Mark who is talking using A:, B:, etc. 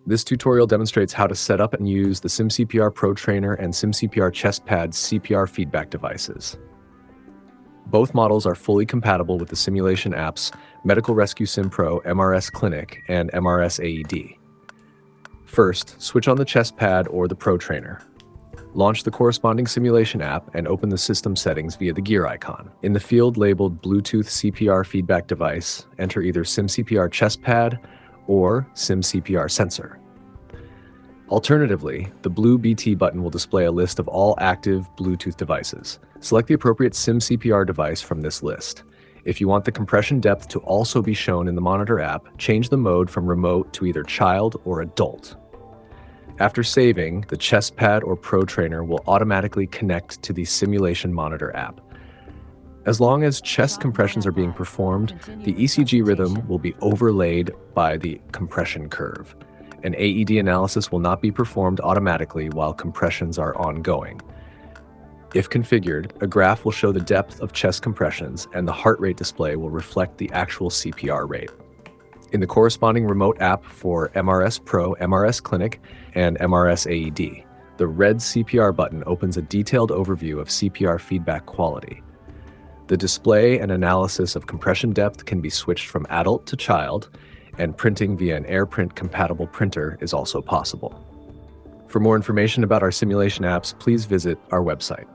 A: This tutorial demonstrates how to set up and use the SimCPR Pro Trainer and SimCPR Chest Pad CPR feedback devices. Both models are fully compatible with the simulation apps Medical Rescue Sim Pro MRS Clinic and MRS AED. First, switch on the chest pad or the Pro Trainer. Launch the corresponding simulation app and open the system settings via the gear icon. In the field labeled Bluetooth CPR feedback device, enter either SimCPR chest pad or SimCPR sensor. Alternatively, the blue BT button will display a list of all active Bluetooth devices. Select the appropriate SimCPR device from this list. If you want the compression depth to also be shown in the monitor app, change the mode from remote to either child or adult. After saving, the chest pad or Pro Trainer will automatically connect to the simulation monitor app. As long as chest compressions are being performed, the ECG rhythm will be overlaid by the compression curve. An AED analysis will not be performed automatically while compressions are ongoing. If configured, a graph will show the depth of chest compressions and the heart rate display will reflect the actual CPR rate. In the corresponding remote app for MRS Pro, MRS Clinic, and MRS AED, the red CPR button opens a detailed overview of CPR feedback quality. The display and analysis of compression depth can be switched from adult to child, and printing via an AirPrint-compatible printer is also possible. For more information about our simulation apps, please visit our website.